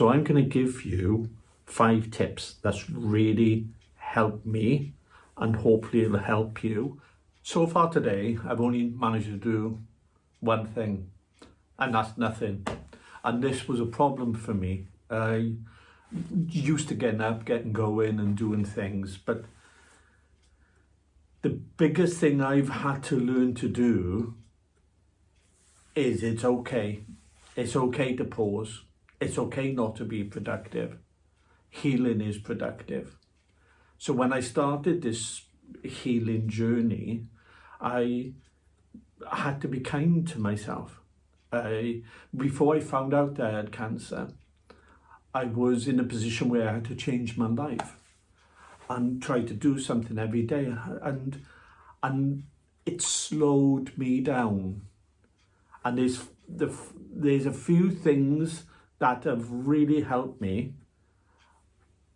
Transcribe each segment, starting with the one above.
So I'm going to give you 5 tips that's really helped me and hopefully it'll help you. So far today, I've only managed to do one thing, and that's nothing. And this was a problem for me. I used to getting up, getting going and doing things, but the biggest thing I've had to learn to do is it's okay. It's okay to pause. It's okay not to be productive. Healing is productive. So when I started this healing journey, I had to be kind to myself. Before I found out I had cancer, I was in a position where I had to change my life and try to do something every day, and it slowed me down. And there's a few things that have really helped me,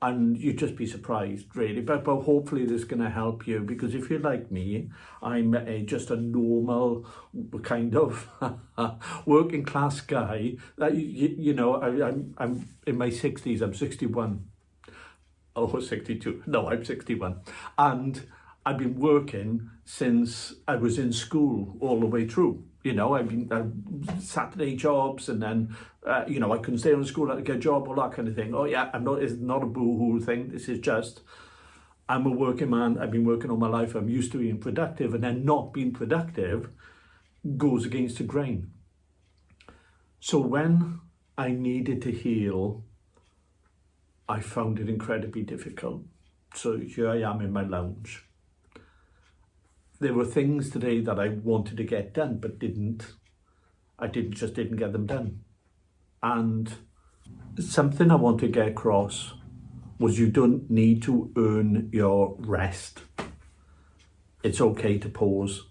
and you'd just be surprised, really. But hopefully this is going to help you, because if you're like me, I'm just a normal kind of working class guy. You know, I'm in my 60s. I'm 61. Oh, 62. No, I'm 61. And I've been working since I was in school all the way through. You know, I've been Saturday jobs, and then you know, I couldn't stay on school, I had to get a job, all that kind of thing. Oh yeah, it's not a boo-hoo thing. This is just, I'm a working man. I've been working all my life. I'm used to being productive, and then not being productive goes against the grain. So when I needed to heal, I found it incredibly difficult. So here I am in my lounge. There were things today that I wanted to get done, but I just didn't get them done. And something I want to get across was you don't need to earn your rest. It's okay to pause.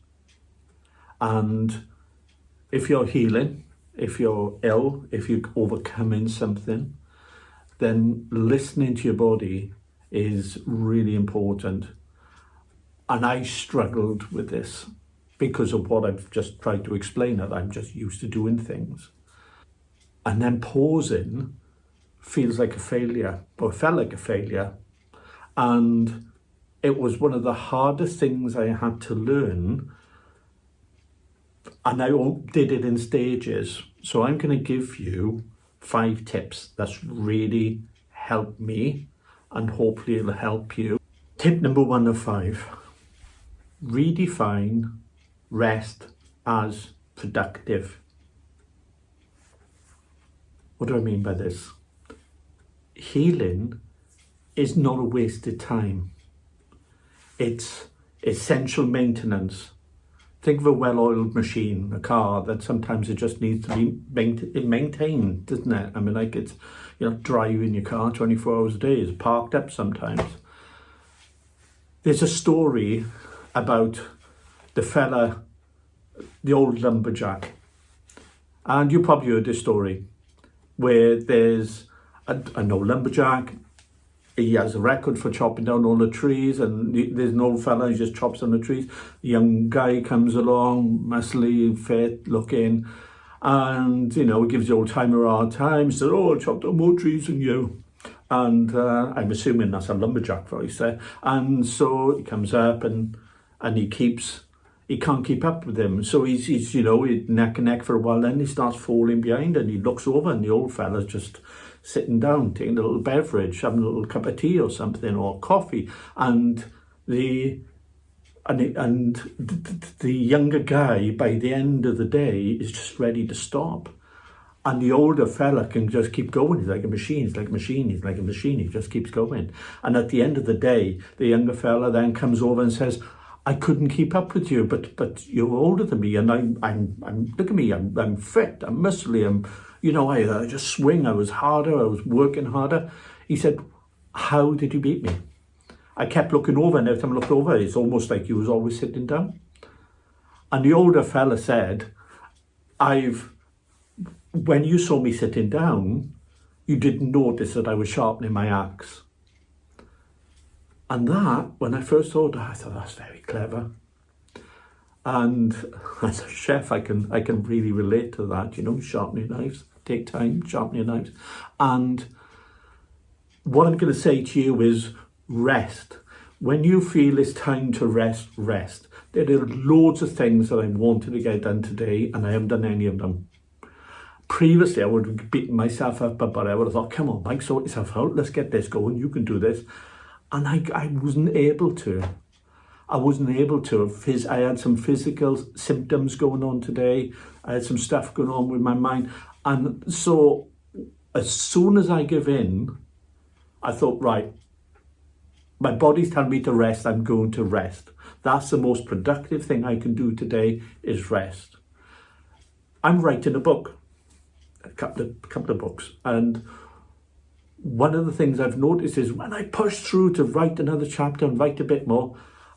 And if you're healing, if you're ill, if you're overcoming something, then listening to your body is really important. And I struggled with this because of what I've just tried to explain, that I'm just used to doing things. And then pausing feels like a failure, or felt like a failure. And it was one of the hardest things I had to learn. And I did it in stages. So I'm going to give you 5 tips that's really helped me, and hopefully it'll help you. Tip number 1 of 5. Redefine rest as productive. What do I mean by this? Healing is not a wasted time. It's essential maintenance. Think of a well-oiled machine, a car that sometimes it just needs to be maintained, doesn't it? I mean, like, it's, you know, driving your car 24 hours a day. It's parked up sometimes. There's a story about the fella, the old lumberjack. And you probably heard this story, where there's an old lumberjack. He has a record for chopping down all the trees, and there's an old fella who just chops down the trees. The young guy comes along, muscly, fit looking, and, you know, he gives the old timer a hard time. He says, oh, I'll chop down more trees than you. And I'm assuming that's a lumberjack voice there. And so he comes up and he can't keep up with him. So he's you know, neck and neck for a while. Then he starts falling behind, and he looks over, and the old fella's just sitting down, taking a little beverage, having a little cup of tea or something, or coffee. And the younger guy, by the end of the day, is just ready to stop. And the older fella can just keep going. He's like a machine, he's like a machine, he's like a machine. He just keeps going. And at the end of the day, the younger fella then comes over and says, I couldn't keep up with you, but you're older than me, and I'm look at me, I'm fit, I'm muscly, you know, I just swing. I was harder, I was working harder. He said, how did you beat me? I kept looking over, and every time I looked over, it's almost like you was always sitting down. And the older fella said, when you saw me sitting down, you didn't notice that I was sharpening my axe. And that, when I first saw that, I thought, that's very clever. And as a chef, I can really relate to that, you know, sharpening knives. Take time, sharpen your knives. And what I'm going to say to you is rest. When you feel it's time to rest, rest. There are loads of things that I wanted to get done today and I haven't done any of them. Previously, I would have beaten myself up, but I would have thought, come on, Mike, sort yourself out. Let's get this going. You can do this. And I wasn't able to. I had some physical symptoms going on today. I had some stuff going on with my mind. And so as soon as I give in, I thought, right, my body's telling me to rest. I'm going to rest. That's the most productive thing I can do today is rest. I'm writing a book. A couple of books, and one of the things I've noticed is when I push through to write another chapter and write a bit more,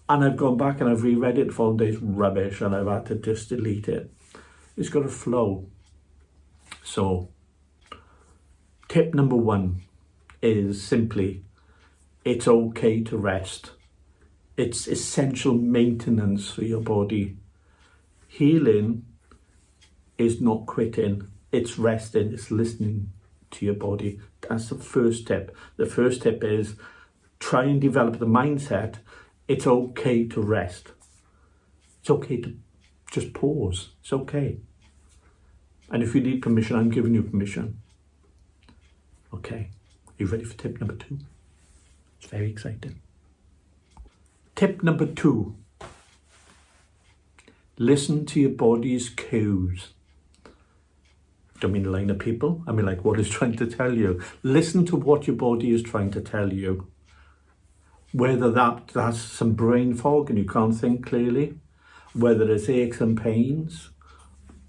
and I've gone back and I've reread it for days, rubbish, and I've had to just delete it. It's got to flow. So tip number 1 is simply, it's okay to rest. It's essential maintenance for your body. Healing is not quitting. It's resting, it's listening to your body. That's the first tip. The first tip is try and develop the mindset. It's okay to rest. It's okay to just pause. It's okay. And if you need permission, I'm giving you permission. Okay, are you ready for tip number 2? It's very exciting. Tip number 2. Listen to your body's cues. Don't mean a line of people. I mean like what it's trying to tell you. Listen to what your body is trying to tell you. Whether that's some brain fog and you can't think clearly, whether it's aches and pains,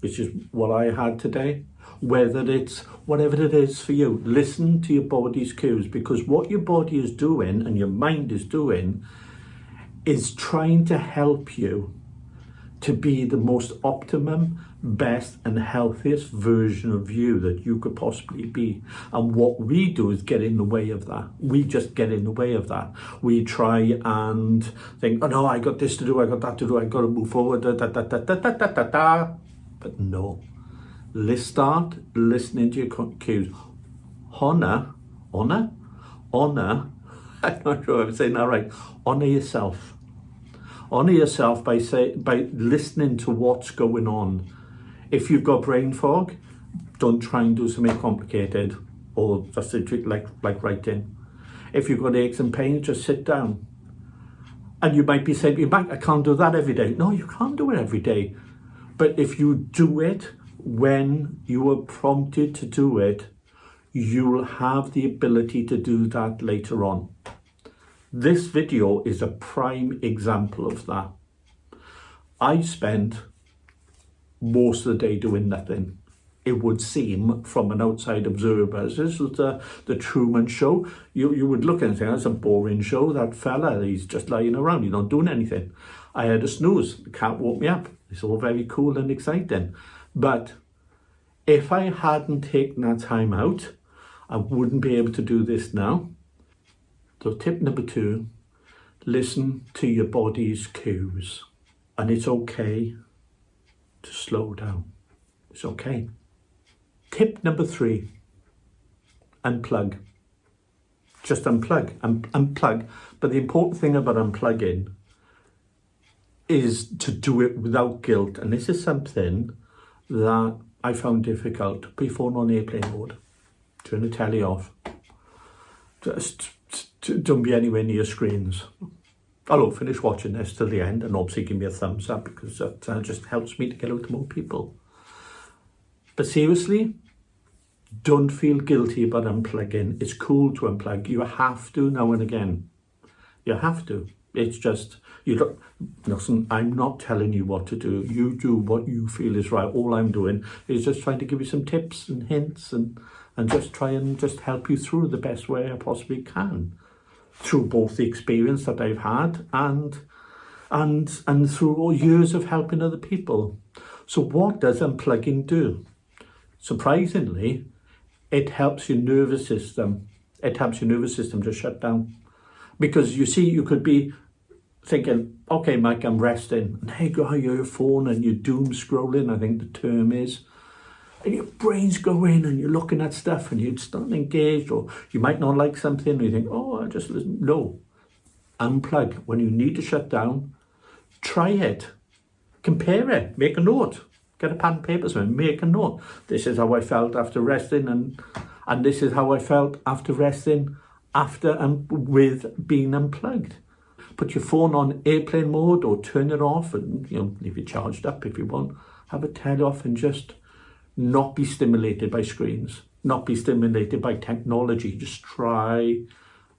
which is what I had today, whether it's whatever it is for you. Listen to your body's cues, because what your body is doing and your mind is doing is trying to help you to be the most optimum, best and healthiest version of you that you could possibly be. And what we do is get in the way of that. We just get in the way of that. We try and think, oh no, I got this to do, I got that to do, I got to move forward, But no, let's start listening to your cues. Honor, I'm not sure if I'm saying that right. Honor yourself. Honor yourself by listening to what's going on. If you've got brain fog, don't try and do something complicated or just a trick like writing. If you've got aches and pains, just sit down. And you might be saying, Mike, I can't do that every day. No, you can't do it every day. But if you do it when you are prompted to do it, you'll have the ability to do that later on. This video is a prime example of that. I spent most of the day doing nothing. It would seem from an outside observer. This was the Truman Show. You would look and say, that's a boring show. That fella, he's just lying around. He's not doing anything. I had a snooze. The cat woke me up. It's all very cool and exciting. But if I hadn't taken that time out, I wouldn't be able to do this now. So tip number 2, listen to your body's cues. And it's okay to slow down. It's okay. Tip number 3, unplug. Just unplug. Unplug. But the important thing about unplugging is to do it without guilt. And this is something that I found difficult. Put your phone on airplane mode. Turn the telly off. Just don't be anywhere near screens. I'll finish watching this till the end and obviously give me a thumbs up, because that just helps me to get out to more people. But seriously, don't feel guilty about unplugging. It's cool to unplug. You have to now and again. You have to. It's just, you don't, listen, I'm not telling you what to do. You do what you feel is right. All I'm doing is just trying to give you some tips and hints and just try and just help you through the best way I possibly can. Through both the experience that I've had and through all years of helping other people. So what does unplugging do? Surprisingly, it helps your nervous system. It helps your nervous system to shut down. Because you see, you could be thinking, okay, Mike, I'm resting. And there you go, your phone and you're doom scrolling, I think the term is. and your brain's going and you're looking at stuff and you're starting engaged, or you might not like something and you think, oh, I'll just listen. No. Unplug. When you need to shut down, try it. Compare it. Make a note. Get a pad and paper and make a note. This is how I felt after resting, and this is how I felt after resting after and with being unplugged. Put your phone on airplane mode or turn it off, and leave it charged up if you want. Have it turned off and just not be stimulated by screens, not be stimulated by technology. Just try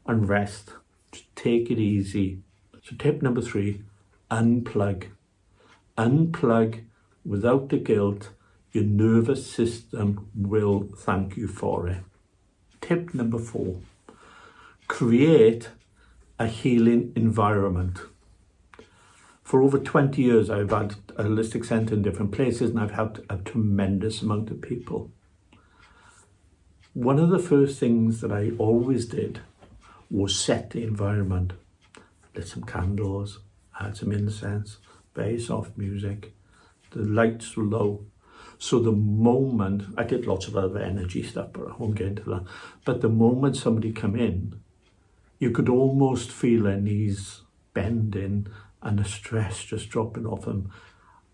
and rest. Just take it easy. So tip number 3, unplug. Unplug without the guilt. Your nervous system will thank you for it. Tip number 4, create a healing environment. For over 20 years, I've had a holistic centre in different places, and I've helped a tremendous amount of people. One of the first things that I always did was set the environment. Lit some candles, had some incense, very soft music, the lights were low. So the moment, I did lots of other energy stuff, but I won't get into that. But the moment somebody come in, you could almost feel their knees bending and the stress just dropping off them.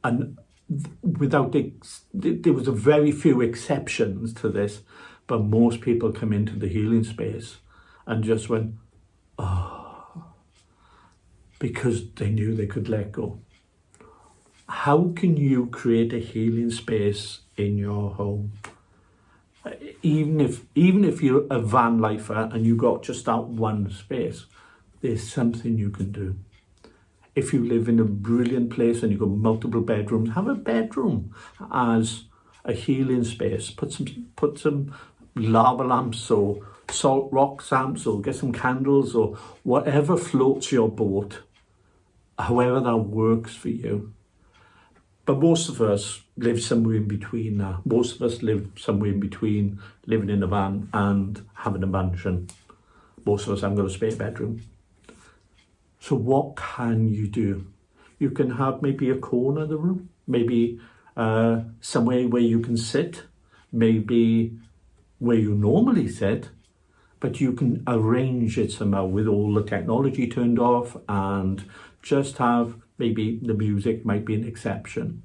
And there was a very few exceptions to this, but most people come into the healing space and just went, oh, because they knew they could let go. How can you create a healing space in your home? Even if you're a van lifer and you got just that one space, there's something you can do. If you live in a brilliant place and you've got multiple bedrooms, have a bedroom as a healing space. Put some lava lamps or salt rock lamps, or get some candles, or whatever floats your boat, however that works for you. But most of us live somewhere in between that. Most of us live somewhere in between living in a van and having a mansion. Most of us haven't got a spare bedroom. So what can you do? You can have maybe a corner of the room, maybe somewhere where you can sit, maybe where you normally sit, but you can arrange it somehow with all the technology turned off, and just have, maybe the music might be an exception.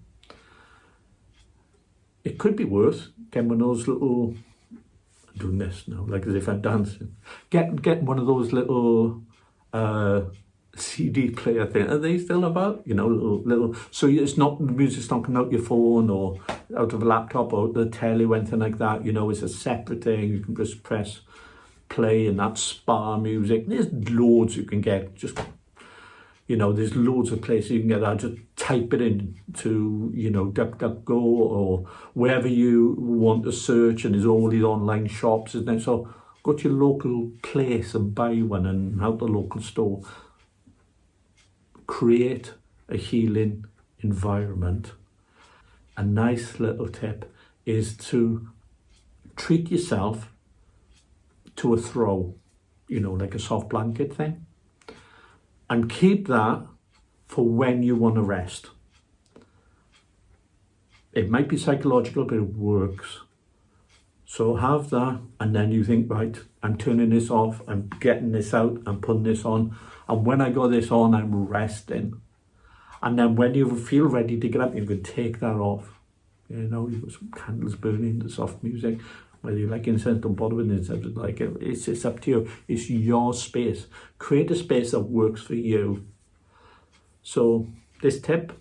It could be worth getting one of those little, I'm doing this now, like as if I'm dancing, get one of those little CD player thing. Are they still about? Little. So it's not, the music's not coming out your phone or out of a laptop or the telly or anything like that. It's a separate thing. You can just press play, and that's spa music. There's loads you can get. Just there's loads of places you can get that. Just type it in to DuckDuckGo or wherever you want to search, and there's all these online shops, isn't there? So go to your local place and buy one, and out the local store. Create a healing environment. A nice little tip is to treat yourself to a throw, like a soft blanket thing, and keep that for when you want to rest. It might be psychological, but it works. So have that, and then you think, right, I'm turning this off, I'm getting this out, I'm putting this on, and when I got this on, I'm resting. And then when you feel ready to get up, you can take that off. You've got some candles burning, the soft music, whether you like incense or bother with incense, it's up to you. It's your space. Create a space that works for you. So this tip,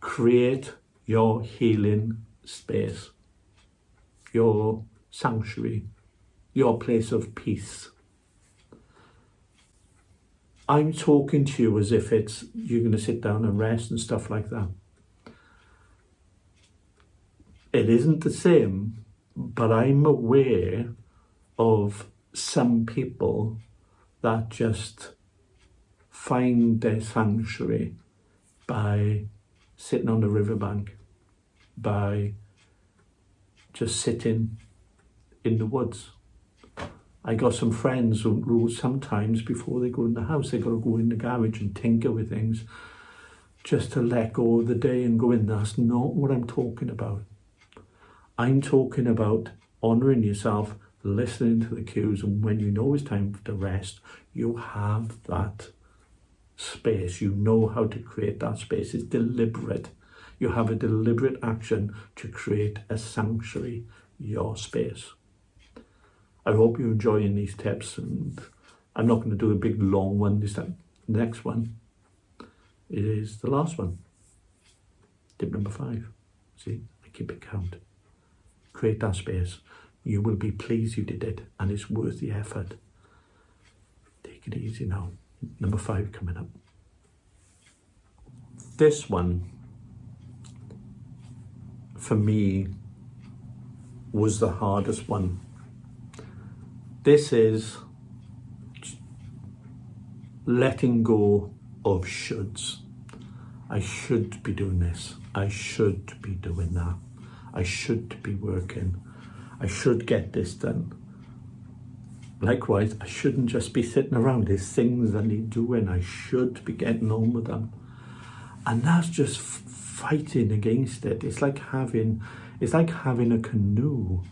create your healing space, your sanctuary, your place of peace. I'm talking to you as if you're going to sit down and rest and stuff like that. It isn't the same, but I'm aware of some people that just find their sanctuary by sitting on the riverbank, by just sitting in the woods. I got some friends who sometimes before they go in the house, they got to go in the garage and tinker with things just to let go of the day and go in. That's not what I'm talking about. I'm talking about honouring yourself, listening to the cues, and when you know it's time to rest, you have that space. You know how to create that space. It's deliberate. You have a deliberate action to create a sanctuary, your space. I hope you're enjoying these tips, and I'm not going to do a big long one this time. The next one is the last one. Tip number 5. See, I keep it count. Create that space. You will be pleased you did it, and it's worth the effort. Take it easy now. Number 5 coming up. This one, for me, was the hardest one. This is letting go of shoulds. I should be doing this. I should be doing that. I should be working. I should get this done. Likewise, I shouldn't just be sitting around. There's things I need doing. I should be getting on with them. And that's just fighting against it. It's like having a canoe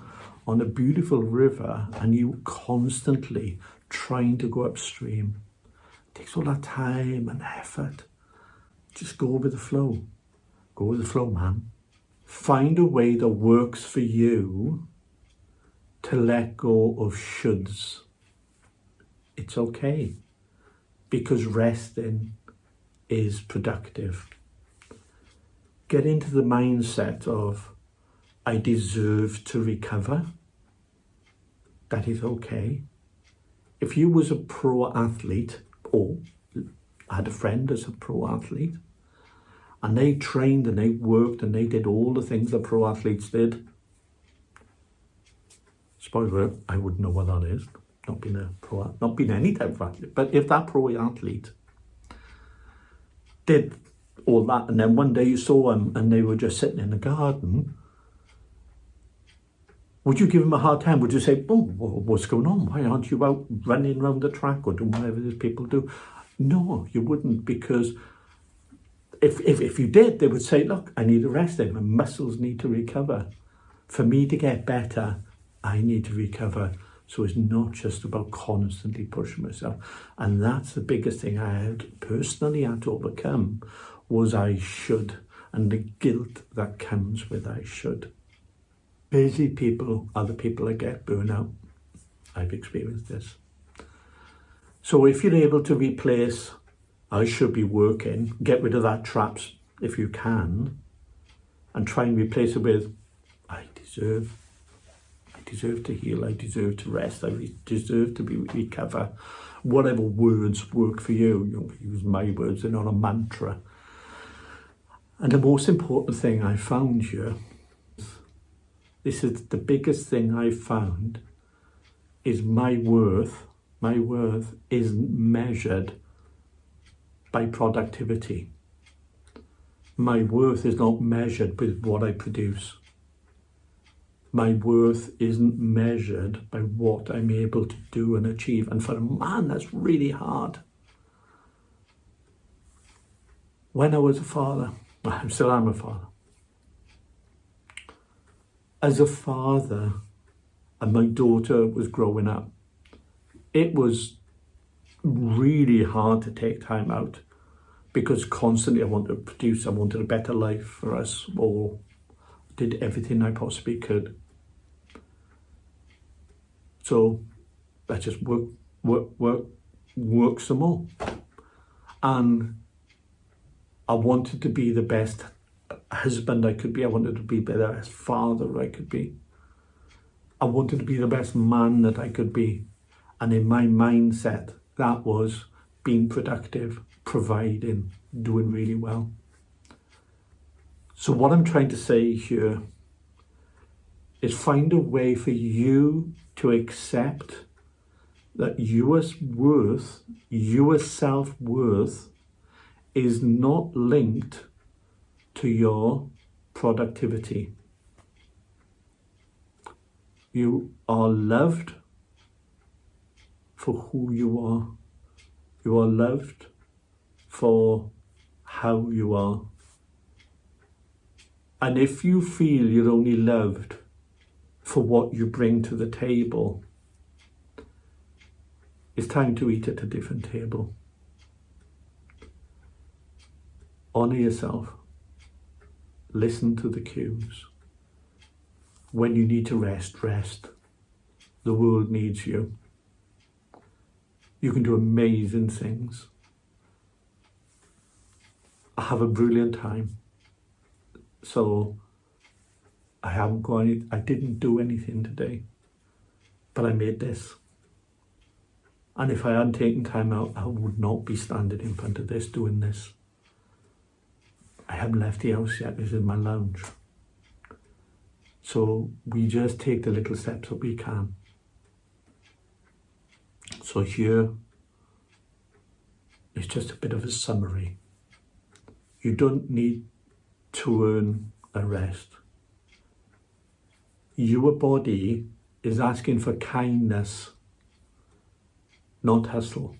on a beautiful river and you constantly trying to go upstream. It takes all that time and effort. Just go with the flow. Go with the flow, man. Find a way that works for you to let go of shoulds. It's okay, because resting is productive. Get into the mindset of, I deserve to recover. That is okay. If you was a pro athlete, or I had a friend as a pro athlete, and they trained and they worked and they did all the things that pro athletes did, spoiler, I wouldn't know what that is. Not been any type of athlete. But if that pro athlete did all that, and then one day you saw them and they were just sitting in the garden, would you give them a hard time? Would you say, oh, what's going on? Why aren't you out running around the track or doing whatever these people do? No, you wouldn't, because if you did, they would say, look, I need a rest day. My muscles need to recover. For me to get better, I need to recover. So it's not just about constantly pushing myself. And that's the biggest thing I had personally had to overcome, was I should, and the guilt that comes with I should. Busy people are the people that get burnout. I've experienced this. So if you're able to replace I should be working, get rid of that traps if you can, and try and replace it with I deserve to heal, I deserve to rest, I deserve to recover. Whatever words work for you, you use my words, they're not a mantra. And the most important thing I found here, this is the biggest thing I found, is my worth isn't measured by productivity. My worth is not measured with what I produce. My worth isn't measured by what I'm able to do and achieve. And for a man, that's really hard. When I was a father, I still am a father. As a father, and my daughter was growing up, it was really hard to take time out, because constantly I wanted to produce, I wanted a better life for us all. Did everything I possibly could. So I just work some more. And I wanted to be the best husband I could be. I wanted to be the best father I could be. I wanted to be the best man that I could be. And in my mindset, that was being productive, providing, doing really well. So what I'm trying to say here is find a way for you to accept that your self-worth is not linked to your productivity. You are loved for who you are. You are loved for how you are. And if you feel you're only loved for what you bring to the table. It's time to eat at a different table. Honour yourself. Listen to the cues. When you need to rest, rest. The world needs you. You can do amazing things. I have a brilliant time. So I didn't do anything today, but I made this. And if I hadn't taken time out, I would not be standing in front of this, doing this. I haven't left the house yet. This is my lounge. So we just take the little steps that we can. So here is just a bit of a summary. You don't need to earn a rest. Your body is asking for kindness, not hustle.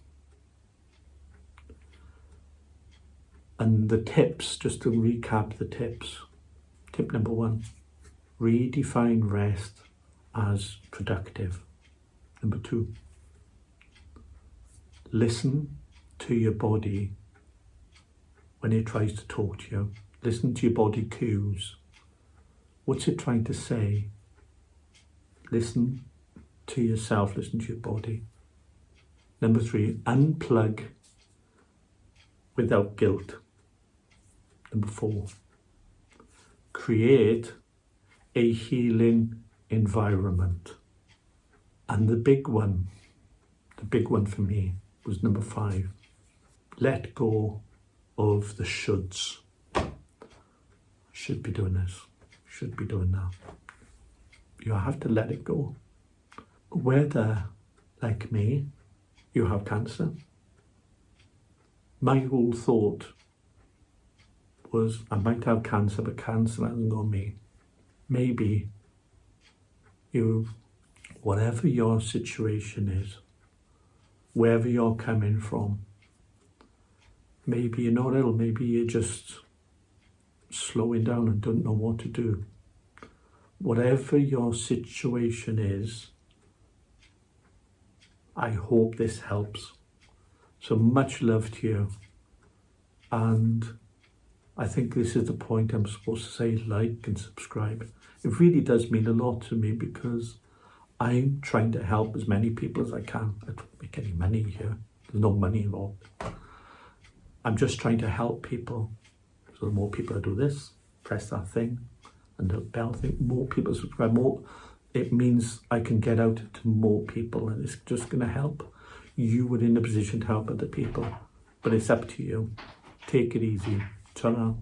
And the tips, just to recap the tips. Tip number 1, redefine rest as productive. Number 2, listen to your body when it tries to talk to you. Listen to your body cues. What's it trying to say? Listen to yourself, listen to your body. Number 3, unplug without guilt. Number 4, create a healing environment. And the big one for me was number 5, let go of the shoulds. Should be doing this, should be doing that. You have to let it go. Whether, like me, you have cancer. My whole thought was I might have cancer, but cancer hasn't got me. Maybe whatever your situation is, wherever you're coming from, maybe you're not ill, maybe you're just slowing down and don't know what to do. Whatever your situation is, I hope this helps. So much love to you. And I think this is the point I'm supposed to say, like and subscribe. It really does mean a lot to me because I'm trying to help as many people as I can. I don't make any money here. There's no money involved. I'm just trying to help people. So the more people that do this, press that thing and the bell thing, more people subscribe, more. It means I can get out to more people and it's just going to help. You are in a position to help other people, but it's up to you. Take it easy. Ta-ra.